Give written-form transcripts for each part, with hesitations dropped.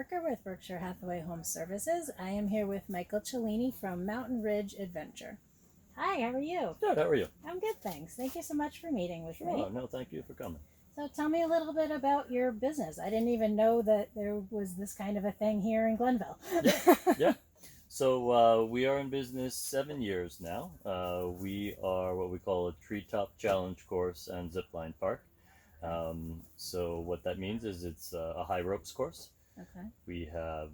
Parker with Berkshire Hathaway Home Services. I am here with Michael Cellini from Mountain Ridge Adventure. Hi, how are you? Good, how are you? I'm good, thanks. Thank you so much for meeting with me. Oh, no, thank you for coming. So tell me a little bit about your business. I didn't even know that there was this kind of a thing here in Glenville. Yeah. So we are in business 7 years now. We are what we call a treetop challenge course and zipline park. So what that means is it's a high ropes course. Okay. We have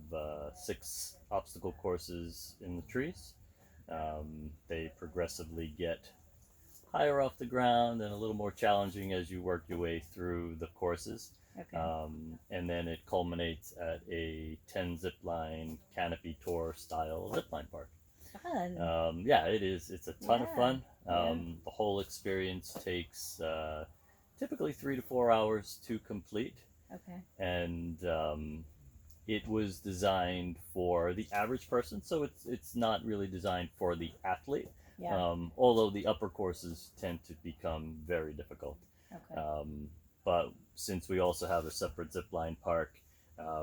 6 obstacle courses in the trees. They progressively get higher off the ground and a little more challenging as you work your way through the courses. Okay. And then it culminates at a 10 zipline canopy tour style zipline park. Fun. Yeah, it is. It's a ton of fun. Yeah. The whole experience takes typically 3 to 4 hours to complete. Okay. And it was designed for the average person, so it's not really designed for the athlete. Yeah. Although the upper courses tend to become very difficult. Okay. But since we also have a separate zipline park,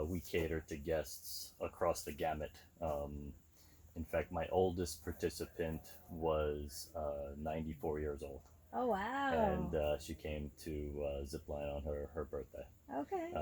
we cater to guests across the gamut. In fact, my oldest participant was 94 years old. Oh, wow. And she came to zipline on her birthday. Okay.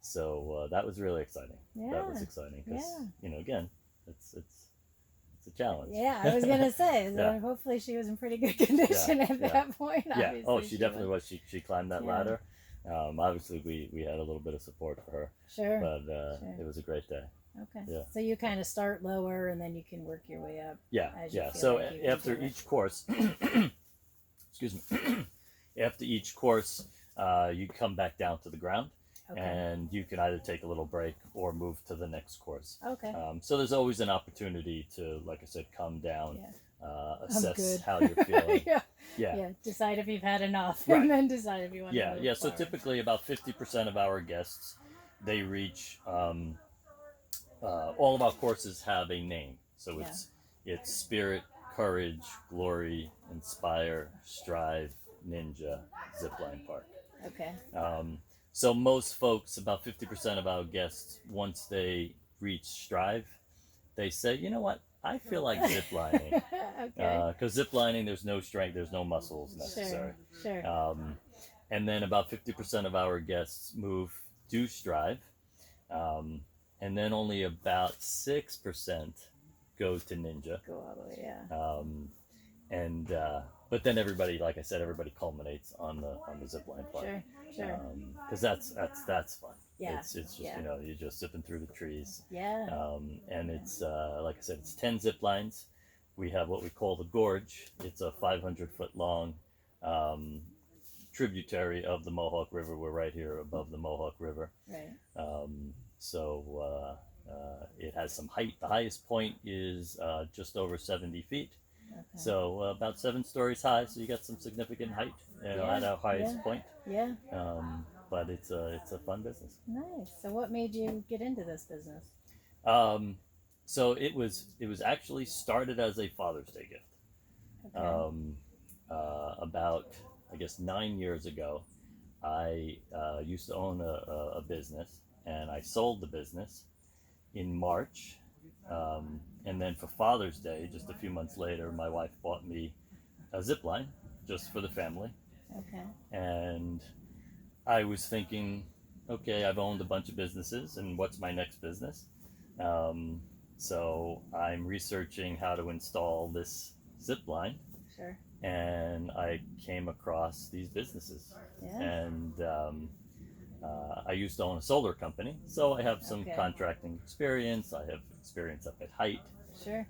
So that was really exciting. Yeah. That was exciting because, again, it's a challenge. Yeah, I was gonna say. So Yeah. Hopefully, she was in pretty good condition at that point. Yeah. Obviously, Oh, she definitely was. She climbed that Yeah. ladder. Obviously, we had a little bit of support for her. Sure. But Sure. it was a great day. Okay. Yeah. So you kind of start lower, and then you can work your way up. Yeah. As you Yeah. feel So like you can after do it. each course, excuse me, after each course, you come back down to the ground. Okay. And you can either take a little break or move to the next course. Okay. So there's always an opportunity to, like I said, come down, good. assess how you're feeling. Yeah. Yeah. Yeah. Decide if you've had enough, Right. and then decide if you want to Yeah. move Yeah. So forward. typically about 50% of our guests, they reach, all of our courses have a name. So it's Spirit, Courage, Glory, Inspire, Strive, Ninja, Zipline Park. Okay. So most folks, about 50% of our guests, once they reach Strive, they say, you know what, I feel like ziplining. Okay. Because ziplining, there's no strength, there's no muscles necessary. Sure. And then about 50% of our guests move to Strive. And then only about 6% go to Ninja. Go all the way. Yeah. But then everybody, like I said, everybody culminates on the zipline part. Sure. Because that's fun. Yeah. It's just you're just zipping through the trees. Yeah. And it's like I said, it's 10 zip lines. We have what we call the gorge. It's a 500-foot long tributary of the Mohawk River. We're right here above the Mohawk River. Right. So it has some height. The highest point is just over 70 feet. Okay. So about 7 stories high. So you got some significant height at our highest point. Yeah. But it's a fun business. Nice. So what made you get into this business? So it was actually started as a Father's Day gift. Okay. About I guess 9 years ago, I used to own a business, and I sold the business in March. And then for Father's Day, just a few months later, my wife bought me a zipline just for the family. Okay. And I was thinking, okay, I've owned a bunch of businesses, and what's my next business? So I'm researching how to install this zipline. Sure. And I came across these businesses. Yeah. And I used to own a solar company, so I have some contracting experience. I have experience up at height. Sure.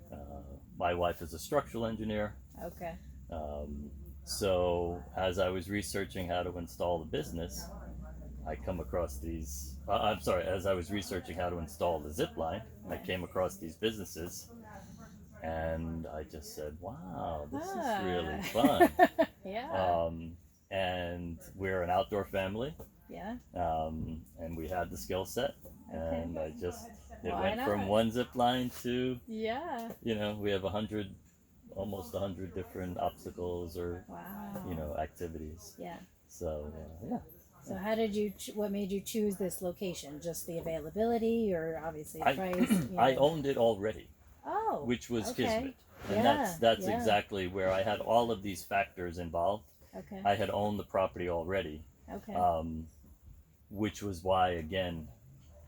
My wife is a structural engineer. Okay. So as I was researching how to install the business, I come across these. As I was researching how to install the zipline, I came across these businesses, and I just said, "Wow, this is really fun." Yeah. And we're an outdoor family. Yeah. And we had the skill set, and it Why went not? from one zip line to, Yeah. we have almost 100 different obstacles or, Wow. activities. Yeah. So, yeah. So how did you? What made you choose this location? Just the availability, or obviously the price? I owned it already, Oh, which was okay. kismet, and Yeah, that's yeah. exactly where I had all of these factors involved. Okay. I had owned the property already, Okay. which was why again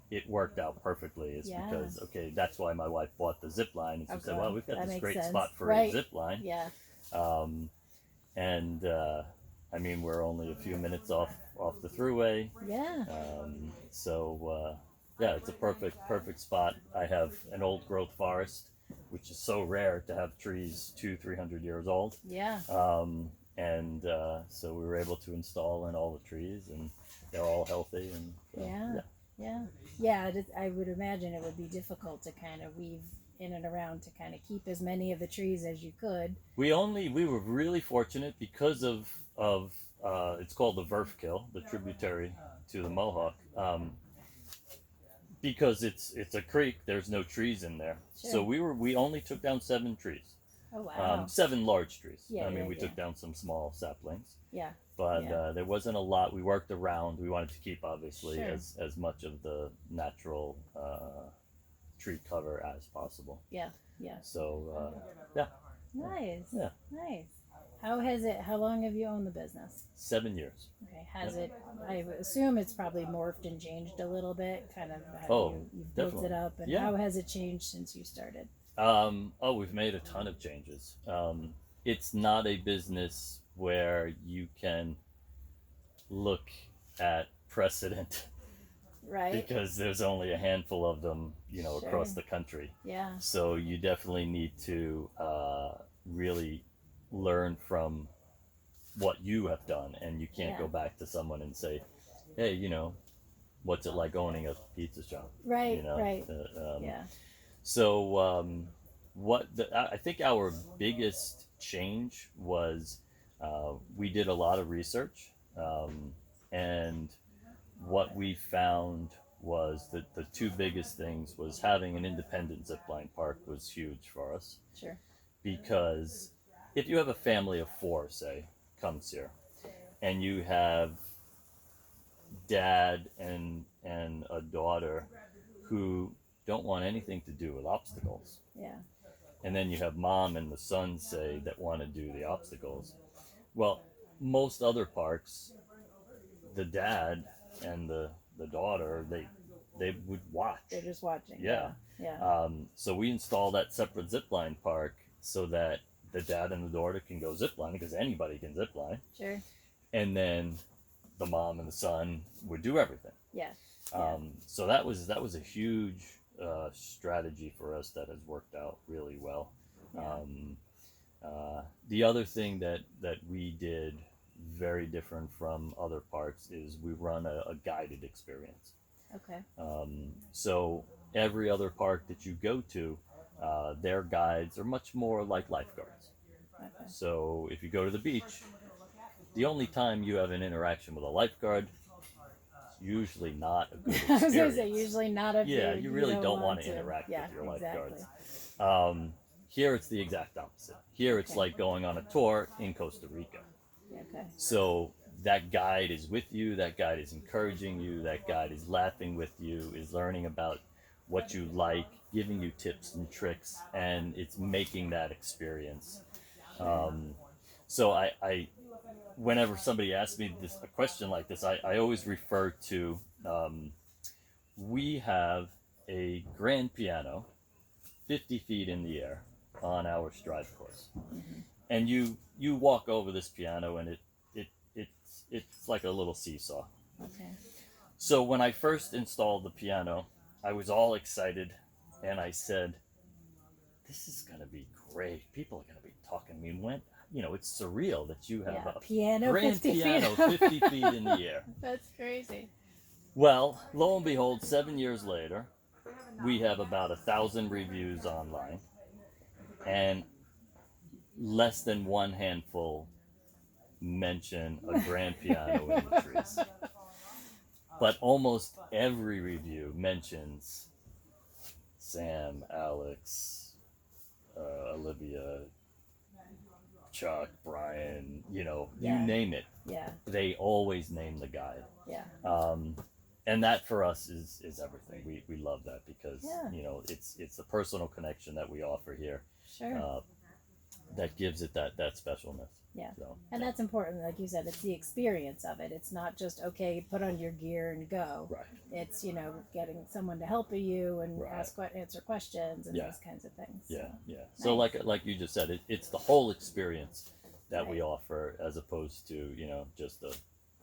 it worked out perfectly. It's Yeah. because okay, that's why my wife bought the Zipline, and she said, Okay. "Well, we've got That this makes great sense. spot for Right. a Zipline." Yeah. And I mean, we're only a few minutes off the throughway. Yeah. So yeah, it's a perfect spot. I have an old growth forest, which is so rare to have trees 200-300 years old. Yeah. And so we were able to install in all the trees, and they're all healthy. And Yeah. I would imagine it would be difficult to kind of weave in and around to kind of keep as many of the trees as you could. We were really fortunate because of it's called the Verfkill, the tributary to the Mohawk. Because it's a creek, there's no trees in there. Sure. So we only took down 7 trees. Oh wow. 7 large trees. Yeah, I mean, yeah, we yeah. took down some small saplings. Yeah. But Yeah. there wasn't a lot. We worked around. We wanted to keep obviously Sure. as much of the natural tree cover as possible. Yeah. Yeah. So yeah, Nice. Yeah. Nice. How long have you owned the business? 7 years. Okay. I would assume it's probably morphed and changed a little bit, kind of how Oh, you've built it definitely. up, and Yeah. how has it changed since you started? We've made a ton of changes. It's not a business where you can look at precedent Right. because there's only a handful of them, Sure. across the country. Yeah. So you definitely need to really learn from what you have done, and you can't Yeah. go back to someone and say, "Hey, what's it like owning a pizza shop?" Right. Right. Yeah. So I think our biggest change was we did a lot of research, and what we found was that the 2 biggest things was having an independent zipline park was huge for us, Sure. because if you have a family of 4, say, comes here, and you have dad and a daughter who don't want anything to do with obstacles, Yeah. and then you have mom and the son, say, that want to do the obstacles. Well, most other parks, the dad and the daughter, they would watch. They're just watching. Yeah. Yeah. So we installed that separate zipline park so that the dad and the daughter can go zipline, because anybody can zipline, Sure. and then the mom and the son would do everything. Yeah. So that was a huge strategy for us that has worked out really well. Yeah. The other thing that we did very different from other parks is we run a guided experience. Okay. So every other park that you go to, their guides are much more like lifeguards. Okay. So if you go to the beach, the only time you have an interaction with a lifeguard, it's usually not a good experience. I was gonna say usually not a. Yeah, you really don't want to interact with your lifeguards. Exactly. Here it's the exact opposite. Here it's like going on a tour in Costa Rica. Okay. So that guide is with you, that guide is encouraging you, that guide is laughing with you, is learning about what you like, giving you tips and tricks, and it's making that experience. So I whenever somebody asks me a question like this, I always refer to, we have a grand piano 50 feet in the air on our stride course. Mm-hmm. And you walk over this piano, and it's like a little seesaw. Okay. So when I first installed the piano, I was all excited, and I said, "This is gonna be great. People are gonna be talking to me." When it's surreal that you have a piano grand 50 piano feet. 50 feet in the air. That's crazy. Well, lo and behold, 7 years later, we have about 1,000 reviews online, and less than one handful mention a grand piano in the trees. But almost every review mentions Sam, Alex, Olivia, Chuck, Brian, you know, Yeah. you name it. Yeah. They always name the guide. Yeah. And that for us is everything. We love that because, Yeah. you know, it's the personal connection that we offer here Sure. that gives it that specialness. Yeah. So, And that's important, like you said, it's the experience of it. It's not just, okay, put on your gear and go. right. It's, you know, getting someone to help you and Right. answer questions and Yeah. those kinds of things. Yeah, So, yeah. So Nice. like you just said, it's the whole experience that we Right. offer as opposed to, you know, just a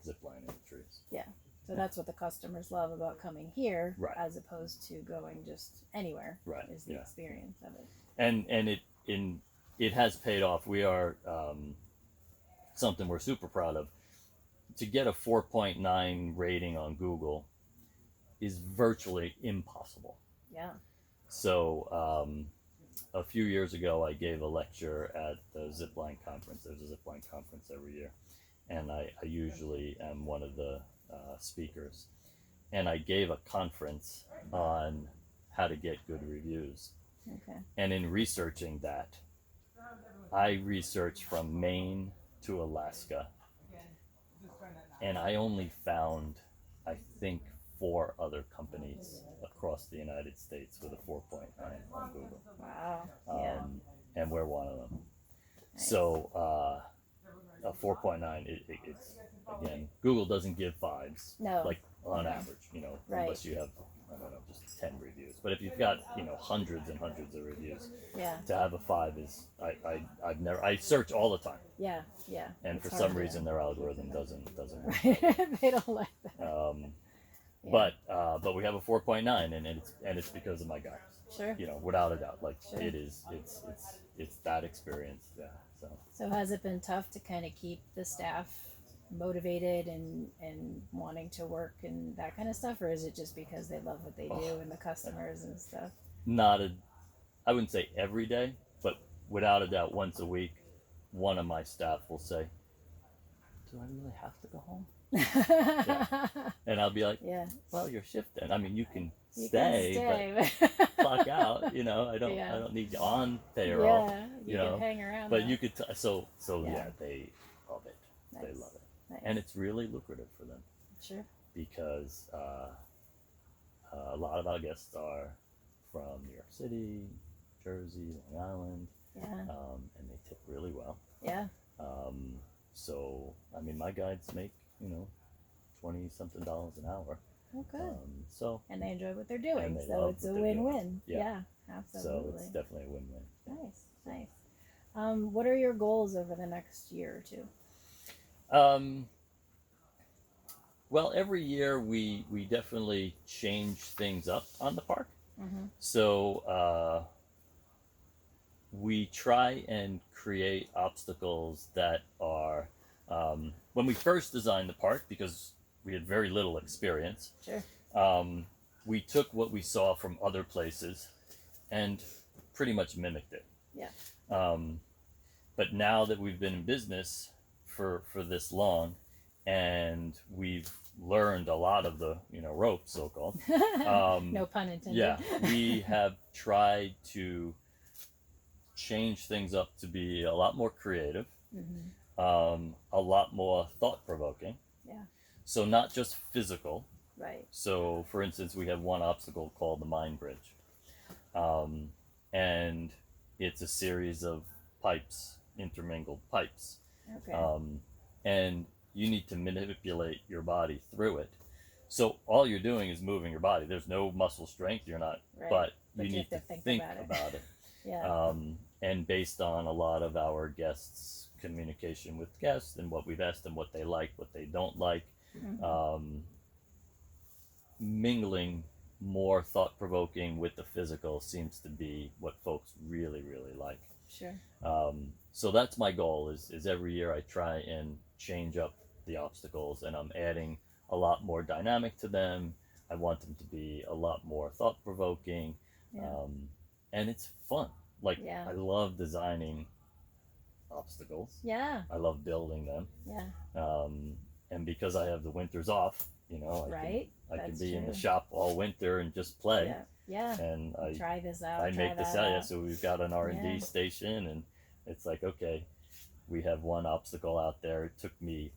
zip line in the trees. So that's what the customers love about coming here, Right. as opposed to going just anywhere. Right, Is the yeah. experience of it. And it has paid off. We are something we're super proud of. To get a 4.9 rating on Google is virtually impossible. Yeah. So a few years ago, I gave a lecture at the Zipline conference. There's a Zipline conference every year, and I usually am one of the speakers. And I gave a conference on how to get good reviews. Okay. And in researching that, I researched from Maine to Alaska, and I only found, I think, 4 other companies across the United States with a 4.9 on Google. Wow. Yeah. And we're one of them. Nice. So a 4.9, it's, again, Google doesn't give 5s, No. like on No. average, you know, Right. unless you have, I don't know, just 10 reviews. But if you've got, you know, hundreds and hundreds of reviews, Yeah. to have a 5 is, I've never, I search all the time, Yeah. Yeah. and It's for hard some to- reason their algorithm doesn't work. They don't like that. Yeah. But we have a 4.9, and it's because of my guys. Sure. You know, without a doubt. Like Sure. it's that experience. Yeah. So has it been tough to kind of keep the staff motivated and wanting to work and that kind of stuff, or is it just because they love what they do and the customers and stuff? I wouldn't say every day, but without a doubt, once a week, one of my staff will say, "Do I really have to go home?" And I'll be like, Yeah. "Well, your shift then. I mean, you can You stay, can stay, but clock out. You know, I don't Yeah. need you on payroll. Yeah, you you know, can hang around. But though. you could so Yeah. yeah, they love it. Nice. They love it, Nice. and it's really lucrative for them Sure. because a lot of our guests are from New York City, Jersey, Long Island, Yeah. and they tip really well. Yeah. So I mean, my guides make, you know, $20-something an hour. Oh, good. So And they enjoy what they're doing, and they so love it's a what they're doing. win-win. Yeah. Absolutely. so it's definitely a win-win. Nice. Nice. What are your goals over the next year or two? Well, every year we definitely change things up on the park. Mm-hmm. So we try and create obstacles that are, when we first designed the park, because we had very little experience, Sure. we took what we saw from other places and pretty much mimicked it. Yeah. But now that we've been in business for this long, and we've learned a lot of the, you know, ropes, so-called. No pun intended. Yeah, we have tried to change things up to be a lot more creative, Mm-hmm. a lot more thought-provoking. Yeah. So not just physical. Right. So, for instance, we have one obstacle called the Mind Bridge, and it's a series of pipes, intermingled pipes, Okay. and you need to manipulate your body through it. So all you're doing is moving your body. There's no muscle strength. You're not, Right. but But you you need have to to think think about it. Yeah. And based on a lot of our guests' communication with guests and what we've asked them, what they like, what they don't like, Mhm. mingling more thought-provoking with the physical seems to be what folks really, really like. Sure. So that's my goal is every year I try and change up the obstacles, and I'm adding a lot more dynamic to them. I want them to be a lot more thought-provoking, Yeah. and it's fun. Like, Yeah. I love designing obstacles. Yeah. I love building them. Yeah. And because I have the winters off, you know, Right. I can That's be in the true. shop all winter and just play. Yeah. Yeah. And Try this out. I try make this that out. Yeah, out. so we've got an R&D Yeah. station, and it's like, okay, We have one obstacle out there. It took me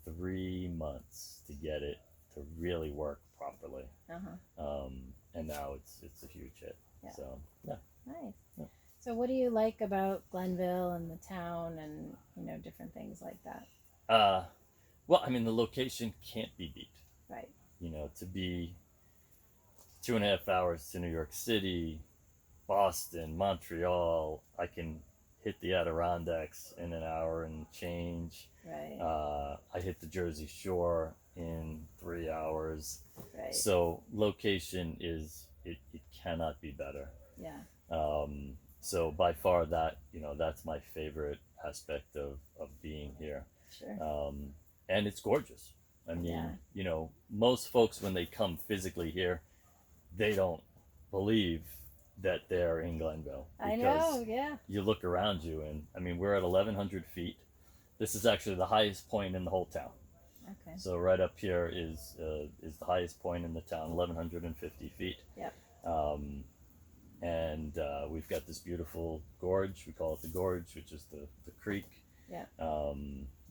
3 months to get it to really work properly. And now it's a huge hit. Yeah. So yeah. Nice. Yeah. So what do you like about Glenville and the town and, you know, different things like that? Well, I mean, the location can't be beat. Right. You know, to be 2.5 hours to New York City, Boston, Montreal, I can hit the Adirondacks in an hour and change. Right. I hit the Jersey Shore in 3 hours. Right. So location is, it cannot be better. Yeah. So by far that, you know, that's my favorite aspect of being here. Sure. And it's gorgeous. I mean, Yeah. you know, most folks when they come physically here, they don't believe that they're in Glenville. I know, yeah. You look around you and, I mean, we're at 1,100 feet. This is actually the highest point in the whole town. Okay. So right up here is the highest point in the town, 1,150 feet. Yep. And we've got this beautiful gorge. We call it the gorge, which is the creek. Yeah.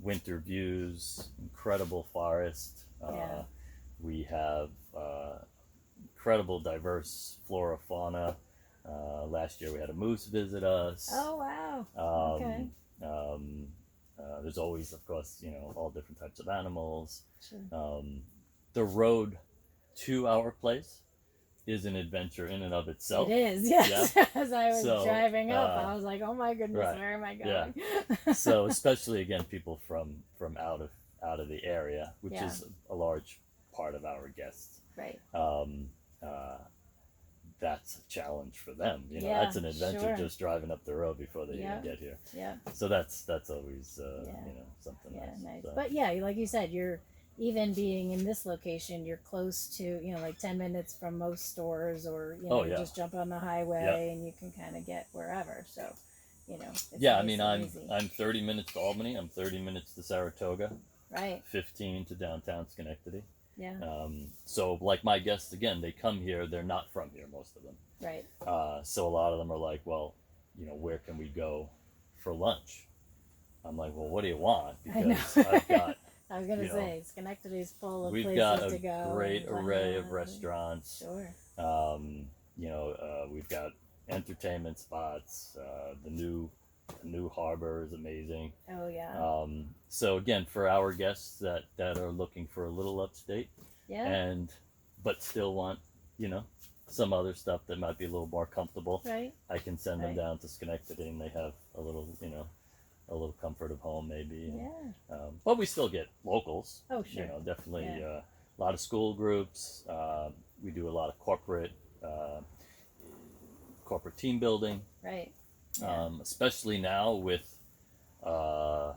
Winter views, incredible forest. Yeah. We have incredible diverse flora, fauna. Last year we had a moose visit us. Oh, wow. Okay. There's always, of course, you know, all different types of animals. Sure. The road to our place is an adventure in and of itself. It is, yes. Yeah? As I was driving up, I was like, oh my goodness, right. where am I going? Yeah. So especially, again, people from out of the area, which Yeah. is a large part of our guests. Right. That's a challenge for them. You know, Yeah, that's an adventure sure. just driving up the road before they Yeah. even get here. Yeah. So that's always Yeah. you know, something Yeah, nice. nice. So, But yeah, like you said, you're even being in this location, you're close to, you know, like 10 minutes from most stores, or, you know, Oh, you yeah. just jump on the highway and you can kind of get wherever. So, you know, it's yeah, I nice mean, and easy. I'm 30 minutes to Albany. I'm 30 minutes to Saratoga. Right. 15 to downtown Schenectady. Yeah. So like my guests, again, they come here. They're not from here, most of them. Right. So a lot of them are like, well, you know, where can we go for lunch? I'm like, well, what do you want? Because I've got, I was gonna you know, say, Schenectady's full of we've places got to a go. great and array of whatnot. restaurants. Sure. You know, we've got entertainment spots. The new harbor is amazing. Oh yeah. So again, for our guests that are looking for a little upstate, Yeah. but still want, you know, some other stuff that might be a little more comfortable, Right. I can send them Right. down to Schenectady, and they have a little, you know, a little comfort of home maybe. And, Yeah. but we still get locals. Oh sure. You know, definitely Yeah. a lot of school groups. We do a lot of corporate team building. Right. Yeah. Especially now with COVID.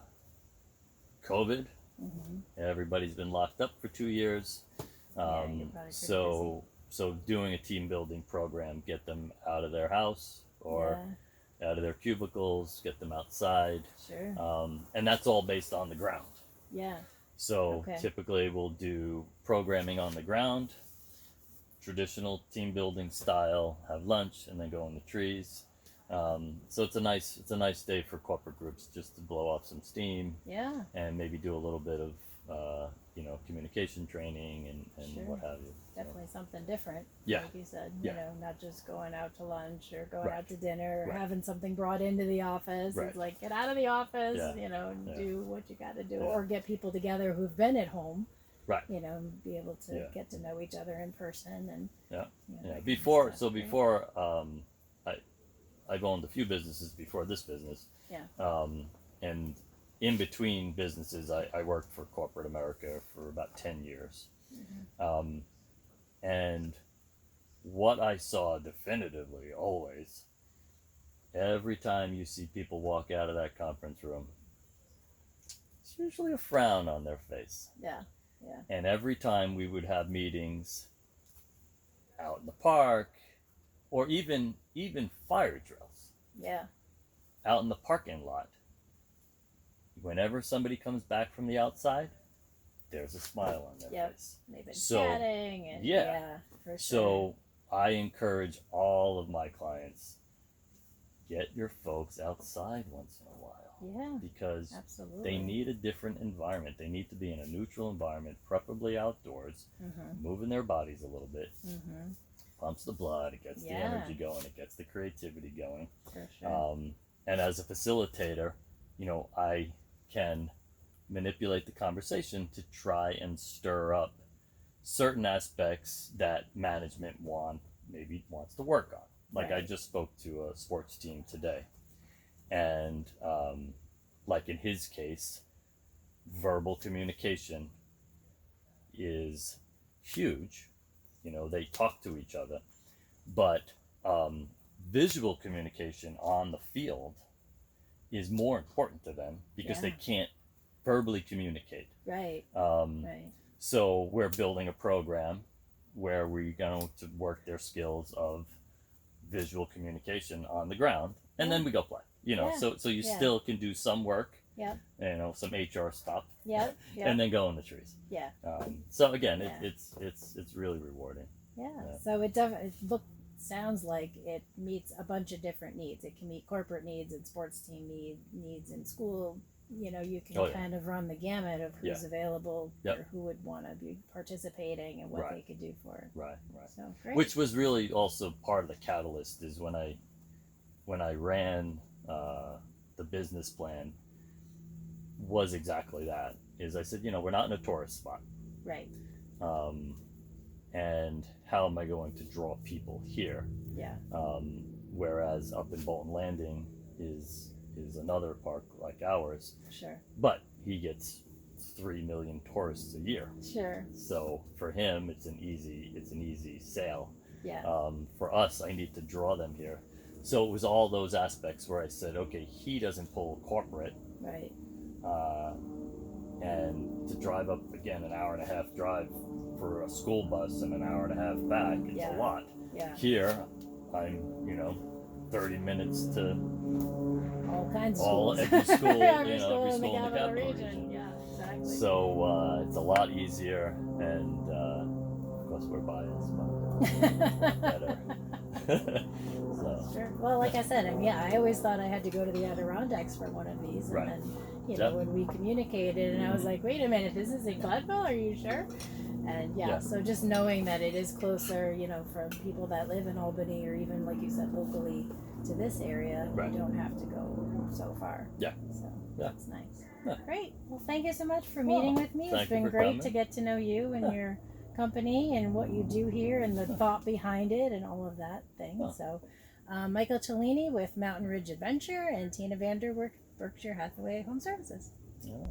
Mm-hmm. Everybody's been locked up for 2 years. You're probably pretty So doing a team building program, get them out of their house or out of their cubicles, get them outside. Sure. And that's all based on the ground. Yeah. So Okay. typically we'll do programming on the ground, traditional team building style, have lunch, and then go in the trees. So it's a nice day for corporate groups just to blow off some steam Yeah. and maybe do a little bit of you know, communication training and Sure. what have you. Definitely something different. Yeah. Like you said, Yeah. you know, not just going out to lunch or going Right. out to dinner or Right. having something brought into the office. Right. It's like, get out of the office, Yeah. you know, and Yeah. do what you got to do, Yeah. or get people together who've been at home, Right. you know, and be able to Yeah. get to know each other in person. And Yeah. you know, Yeah. that kind of Before stuff, right? I've owned a few businesses before this business. Yeah. And in between businesses, I worked for corporate America for about 10 years. Mm-hmm. And what I saw definitively always, every time you see people walk out of that conference room, it's usually a frown on their face. Yeah. Yeah. And every time we would have meetings out in the park, or even fire drills Yeah. out in the parking lot, whenever somebody comes back from the outside, there's a smile on their Yep. face. They've been So, chatting and yeah. for sure. So I encourage all of my clients, get your folks outside once in a while. Yeah, because absolutely. they need a different environment. They need to be in a neutral environment, preferably outdoors, moving their bodies a little bit. Pumps the blood, it gets the energy going, it gets the creativity going. For sure. And as a facilitator, I can manipulate the conversation to try and stir up certain aspects that management wants to work on. Like I just spoke to a sports team today, and like in his case, verbal communication is huge. They talk to each other, but visual communication on the field is more important to them because they can't verbally communicate. Right. So we're building a program where we're going to work their skills of visual communication on the ground, and then we go play. So you still can do some work. Yep. Some HR stuff. Yep. And then go in the trees. Yeah. So again, it's really rewarding. Yeah. So it definitely sounds like it meets a bunch of different needs. It can meet corporate needs and sports team needs and school. You can kind of run the gamut of who's available or who would want to be participating and what they could do for it. Right. So great. Which was really also part of the catalyst is when I ran the business plan was exactly that. Is I said, we're not in a tourist spot. Right. And how am I going to draw people here? Yeah. Whereas up in Bolton Landing is another park like ours. Sure. But he gets 3 million tourists a year. Sure. So for him, it's an easy sale. Yeah. For us, I need to draw them here. So it was all those aspects where I said, okay, he doesn't pull corporate. Right. And to drive up again an hour and a half drive for a school bus and an hour and a half back, it's a lot. Yeah. Here, I'm 30 minutes to all kinds of schools. Every school, every school every in the school in the capital capital region. Yeah, exactly. So it's a lot easier, and of course we're biased, but better. So. Sure. Well, like I said, I always thought I had to go to the Adirondacks for one of these, and then when we communicated, and I was like, wait a minute, this is in Glenville? Are you sure? And so just knowing that it is closer, from people that live in Albany or even, like you said, locally to this area, you don't have to go so far. Yeah. So that's nice. Yeah. Great. Well, thank you so much for meeting with me. It's been great to get to know you and your company and what you do here and the thought behind it and all of that thing. So Michael Cellini with Mountain Ridge Adventure and Tina Vanderwerk, Berkshire Hathaway Home Services. Yeah.